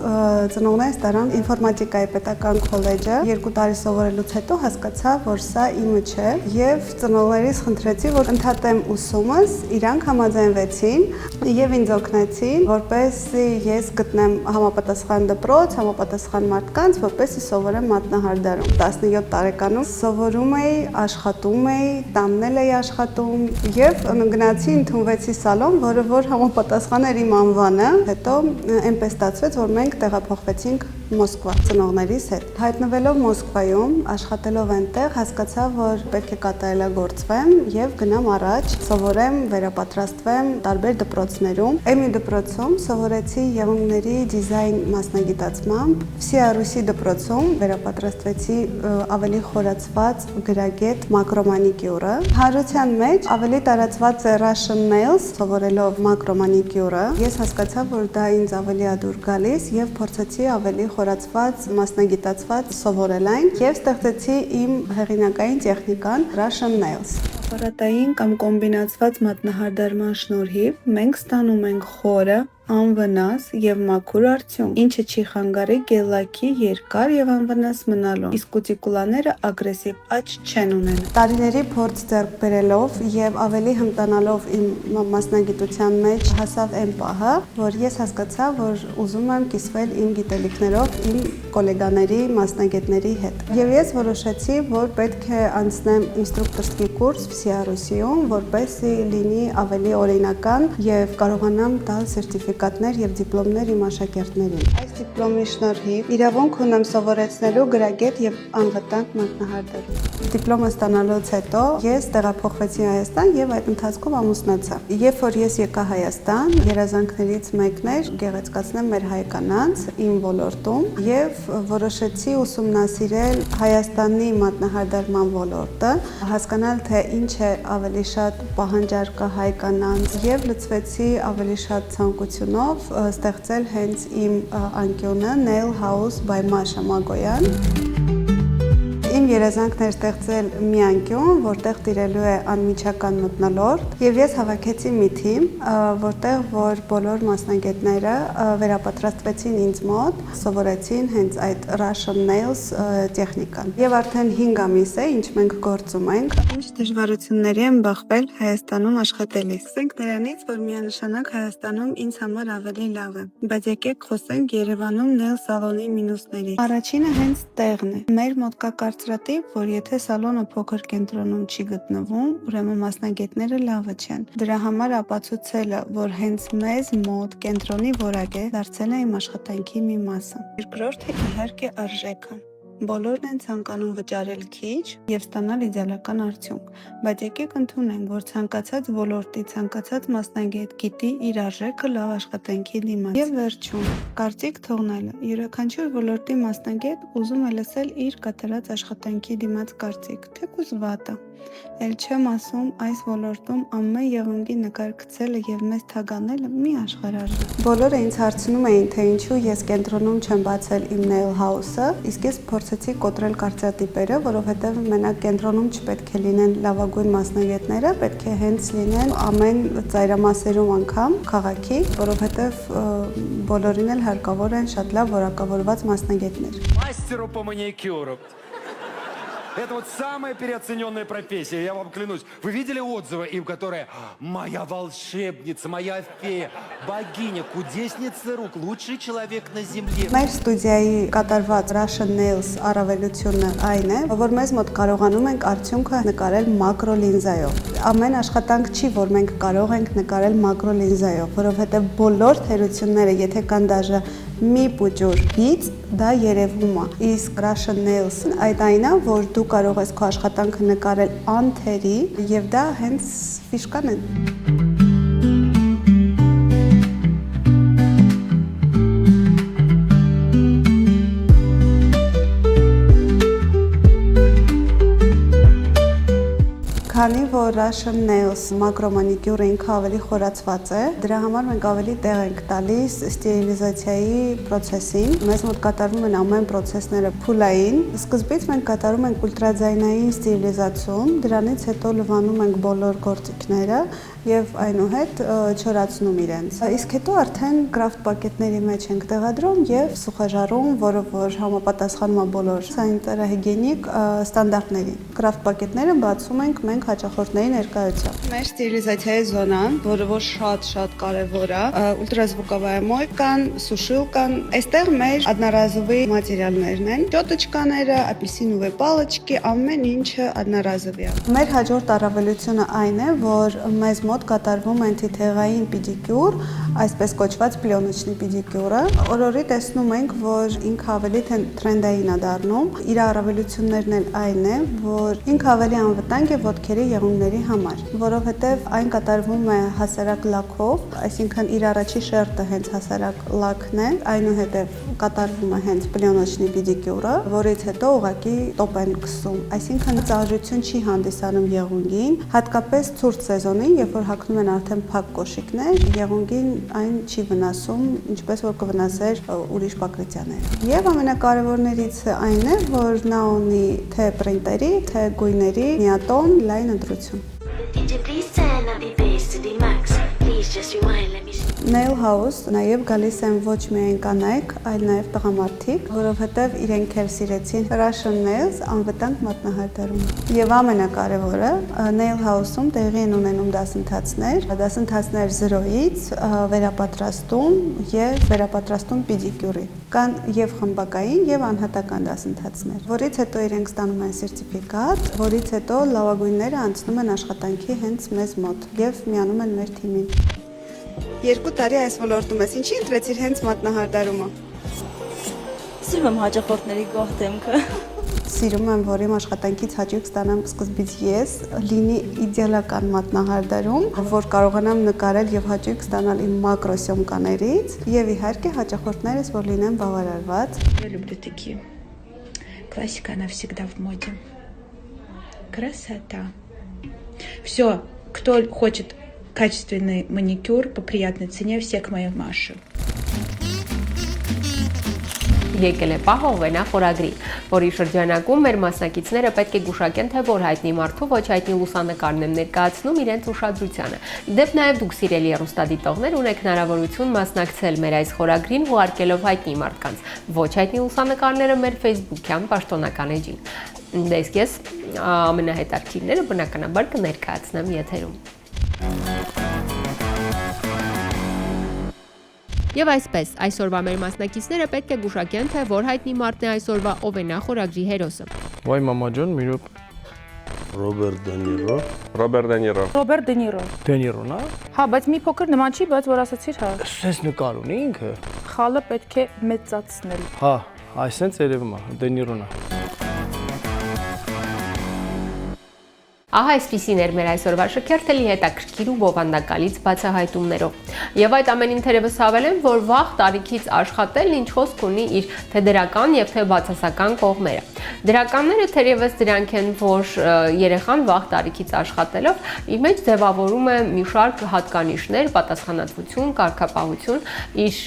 ծնողներս տարան ինֆորմատիկայի պետական քոլեջը։ 2 տարի սովորելուց հետո հասկացա, որ սա իմը չէ, եւ ծնողներիս խնդրեցի, որ ընդհատեմ ուսումս, իրանք համաձայնվեցին եւ ինձ օգնեցին, որպեսզի ես գտնեմ համապատասխան դպրոց, համապատասխան մարդկանց, որպեսզի սովորեմ մատնահարդարում։ 17 տարեկան սովորում էի, աշխատում էի, տանն էի աշխատում եւ գնացի ընդունվեցի սալոն, որը որ համապատասխան էր իմ անվանը։ Հետո այնպես ստացվեց, որ մենք տեղափոխվեցինք Մոսկվա ծնողներիս հետ։ Հայտնվելով Մոսկվայում, աշխատելով այնտեղ, հասկացա, որ պետք է կատարելագործվեմ եւ գնամ առաջ, սովորեմ, վերապատրաստվեմ տարբեր դպրոցներում։ Էմի դպրոցում սովորեցի եղունգների դիզայն մասնագիտացմամբ, Վսիա-Ռուսի դպրոցում վերապատրաստվեցի ավելի խորացված գրագետ մակրոմանիկյուրը։ Հարության մեջ ավելի տարածված է Russian nails, սովորելով մակրոմանիկյուրը։ Ես հասկացա, որ դա ինձ ավելի ադուր գալիս եւ փորձեցի ավելի խորացված, մասնագիտացված սովորել այն եւ ստեղծեցի իմ հեղինակային տեխնիկան Russian nails։ Ապարատային կամ կոմբինացված մատնահարդարման շնորհիվ մենք ստանում ենք խորը, անվնաս եւ մաքուր արդյունք, ինչը չի խանգարի գելլակի երկար եւ անվնաս մնալուն, իսկ կուտիկուլաները ագրեսիվ աճ չեն ունենում։ Տարիների փորձ ձեռք բերելով եւ ավելի հմտանալով իմ մասնագիտության մեջ հասավ այն պահը, որ ես հասկացա, որ ուզում եմ կիսվել իմ գիտելիքներով իմ գոլեգաների, մասնագետների հետ։ Եվ ես որոշեցի, որ պետք է անցնեմ ինստրուկտորский կուրս Վսիա-Ռուսիում, որպեսզի լինի ավելի օրինական եւ կարողանամ տալ սերտիֆիկատներ եւ դիպլոմներ իմ աշակերտներին։ Այս դիպլոմի շնորհիվ իրավունք ունեմ սովորեցնելու գրագետ եւ անվտանգ մատնահարդարում։ Դիպլոմը ստանալուց հետո ես տեղափոխվեցի Հայաստան եւ այդ ընթացքում ամուսնացա։ Երբ որ ես եկա Հայաստան, երազանքներից մեկն էր գեղեցկացնել մեր հայ կանանց իմ ոլորտում եւ որոշեցի ուսումնասիրել Հայաստանի մատնահարդարման ոլորտը, հասկանալ թե ինչ է ավելի շատ պահանջարկը հայ կանանց եւ լծվեցի ավելի շատ ցանկությունով ստեղծել հենց իմ անկյունը Nail House by Masha Magoyan։ Իմ երազանքն էր ստեղծել մի անկյուն, որտեղ տիրելու է անմիջական մթնոլորտ, եւ ես հավաքեցի մի թիմ, որտեղ որ բոլոր մասնագետները վերապատրաստվեցին ինձ մոտ, սովորեցին հենց այդ Russian nails տեխնիկան։ Եվ արդեն 5 ամիս է, ինչ մենք գործում ենք։ Ինչ դժվարությունների եմ բախվել Հայաստանում աշխատելիս։ Ասենք նրանից, որ միանշանակ Հայաստանում ինձ համար ավելի լավ է, բայց եկեք խոսենք Երևանում nail սալոնի մինուսներից։ Առաջինը հենց տեղն է։ Մեր մոտ կա կարծրատիպ, որ եթե սալոնը փոքր կենտրոնում չի գտնվում, ուրեմն մասնագետները լավը չեն։ Դրա համար ապացուցելը, որ հենց մեզ մոտ կենտրոնի որակ է, դարձել է իմ աշխատանքի մի մասը։ Երկրորդը իհարկե արժեքը։ Բոլորն են ցանկանում վճարել քիչ եւ ստանալ իդեալական արդյունք, բայց եկեք ընդունենք, որ ցանկացած ոլորտի, ցանկացած մասնագետ գիտի իր արժեքը լավ աշխատանքի դիմաց։ Եվ վերջում, կարծիք թողնելը։ Յուրաքանչյուր ոլորտի մասնագետ ուզում է լսել իր կատարած աշխատանքի դիմաց կարծիք, թեկուզ վատը։ Էլ չեմ ասում այս ոլորտում ամեն եղունգի նկար գցելը եւ մեզ թագանելը մի աշխարհարժ է։ Բոլորը ինձ հարցնում էին, թե ինչու ես կենտրոնում չեմ բացել իմ nail house-ը, իսկ ես փորձ փորձեցի կոտրել կարծրատիպերը, որովհետև մենակ կենտրոնում չպետք է լինեն լավագույն մասնագետները, պետք է հենց լինեն ամեն ծայրամասերում անգամ քաղաքի, որովհետև բոլորին էլ հարկավոր են շատ լավ որակավորված մասնագետներ։ Мастеру по маникюру. Это вот самая переоцененная профессия, я вам клянусь. Вы видели отзывы им, которые «Моя волшебница, моя фея, богиня, кудесница рук, лучший человек на земле». Մեր ստուդիայի կատարված Russian Nails առավելությունը այն է, որ մեզ մոտ կարողանում ենք արդյունքը նկարել մակրոլինզայով։ Ամեն աշխատանք չի, որ մենք կարող ենք նկարել մակրոլինզայով, որովհետև բոլոր թերությունները, եթե կան դաժե մի պուջուր բիծ, դա երևում է։ Իսկ Russian Nails-ն այդ այն է, որ դու կարող ես քո աշխատանքը նկարել անթերի, եւ դա հենց ֆիշկան է։ Քանի որ Russian Nails մակրոմանիկյուրը ինքը ավելի խորացված է, դրա համար մենք ավելի տեղ ենք տալիս ստերիլիզացիայի process-ին։ Մեզ մոտ կատարվում են ամեն process-ները փուլային։ Սկզբից մենք կատարում ենք ուլտրաձայնային ստերիլիզացիոն, դրանից հետո լվանում ենք բոլոր գործիքները եւ այնուհետ չորացնում իրենց։ Իսկ հետո արդեն կրաֆտ պակետների մեջ ենք տեղադրում եւ սուխաժարում, որը որ համապատասխանում է բոլոր սանիտարահիգիենիկ ստանդարտներին։ Կրաֆտ պակետները բացում ենք մենք հաճախորդների ներկայությամբ։ Մեր ստերիլիզացիայի զոնան, որը որ շատ կարևոր է, ուլտրազվուկովая մոյկան, սուշիլկան, այստեղ մեր одноразовые մատերիալներն են։ Ճոտոչկաները, ապельсиновые палочки, ամեն ինչը одноразовый է։ Մեր հաջորդ առավելությունը այն է, որ մեզ մոտ կատարվում է թիթեղային պեդիկյուր, այսպես կոչված պլյոնոչնի պեդիկյուրը։ Օրորի տեսնում ենք, որ ինքը ավելի թրենդային է դառնում։ Իր առավելություններն էլ այն է, որ ինքը ավելի անվտանգ է ոտքերի եղունգների համար, որովհետև այն կատարվում է հասարակ լաքով, այսինքն իր առաջի շերտը հենց հասարակ լաքն է, այնուհետև կատարվում է հենց պլյոնոչնի պեդիկյուրը, որից հետո ուղղակի տոպ են գցում, այսինքն ծաղրություն չի հանդիսանում եղունգին, հատկապես ցուրտ սեզոնին, երբ որ հագնում են արդեն փակ կոշիկներ, եղունգին այն չի վնասում, ինչպես որ կվնասեր ուրիշ պակրիցիաները։ Եվ ամենակարևորներից այն է, որ նա ունի թե պրինտերի, թե գույների միատոն լայն ընտրություն։ Nail House նաև գալիս են ոչ միայն կանայք, այլ նաև տղամարդիկ, որովհետև իրենք էլ սիրեցին Russian Nails անվտանգ մատնահարդարում։ Եվ ամենակարևորը, Nail House-ում տեղի են ունենում դասընթացներ 0-ից վերապատրաստում եւ վերապատրաստում պեդիկյուրի։ Կան եւ խմբակային եւ անհատական դասընթացներ, որից հետո իրենք ստանում են սերտիֆիկատ, որից հետո լավագույնները անցնում են աշխատանքի հենց մեզ մոտ եւ միանում են մեր թիմին։ 2 տարի այս ոլորտում ես, ինչի ընտրեցիր հենց մատնահարդարումը։ Սիրում եմ հաճախորդների գոհ դեմքը։ Սիրում եմ, որ իմ աշխատանքից հաճույք ստանամ սկզբից ես, լինի իդեալական մատնահարդարում, որ կարողանամ նկարել եւ հաճույք ստանալ իմ մակրոսյոմկաներից եւ իհարկե հաճախորդներս, որ լինեն բավարարված։ Я люблю такие. Классика, она всегда в моде. Красота. Все, кто хочет качественный маникюр по приятной цене, все к моей Маше. Եկել է պահը Օվենա խորագրի, որի շրջանակում մեր մասնակիցները պետք է գուշակեն, թե որ հայտնի մարդու ոչ հայտնի լուսանկարն են ներկայացնում իրենց ուշադրությանը։ Դեպ նաև դուք սիրելի հեռուստադիտողներ ունեք հնարավորություն մասնակցել մեր այս խորագրին ուղարկելով հայտնի մարդկանց ոչ հայտնի լուսանկարները մեր Facebook-յան պաշտոնական էջին։ Իսկ ես ամենահետաքրքիրները բնականաբար կներկայացնեմ եթերում։ Եվ այսպես, այսօրվա մեր մասնակիցները պետք է գուշակեն, թե որ հայտնի մարդն է այսօրվա Օվենա խորագրի հերոսը։ Վայ մամա ջան, մի րոպե։ Ռոբերտ Դե Նիրո։ Ռոբերտ Դե Նիրո։ Ռոբերտ Դե Նիրո։ Դե Նիրոն է։ Հա, բայց մի փոքր նման չի, բայց որ ասացիր, հա։ Սենց նկար ունի ինքը։ Խալը պետք է մեծացնել։ Հա, այսենց երևում է, Դե Նիրոն է։ Ահա այսպիսին էր մեր այսօրվա շքերթը լի հետաքրքիր ու բովանդակալից բացահայտումներով։ Եվ այդ ամենին թերևս հավելեմ, որ վաղ տարիքից աշխատելն ինչ խոսք ունի իր թե դրական եւ թե բացասական կողմերը։ Դրականները թերևս դրանք են, որ երեխան վաղ տարիքից աշխատելով իր մեջ ձևավորում է մի շարք հատկանիշներ, պատասխանատվություն, կարգապահություն, իր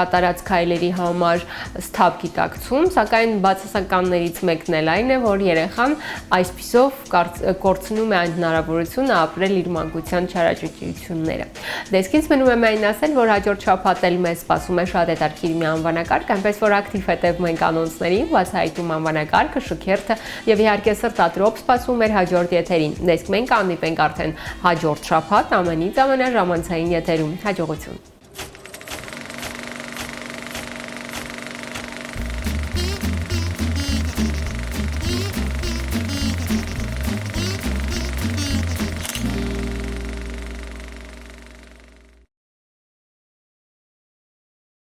կատարած քայլերի համար սթափ գիտակցում, սակայն բացասականներից մեկն էլ այն է, որ երեխան այսպիսով կորցնում է այն հնարավորությունը ապրել իր մանկության չարաճճիությունները։ Դեսքից մնում է միայն ասել, որ հաջորդ շաբաթ մեզ սպասում է շատ հետաքրքիր մի անվանակարգ, այնպես որ ակտիվ հետևում ենք անոնսներին, բացահայտում անվանակարգը, շքերթը եւ իհարկե սրտատրոփ սպասում մեր հաջորդ եթերին։ Դեսք մենք անիպենք արդեն հաջորդ շաբաթ ամենից ամենաժամանցային եթերում։ Հաջողություն։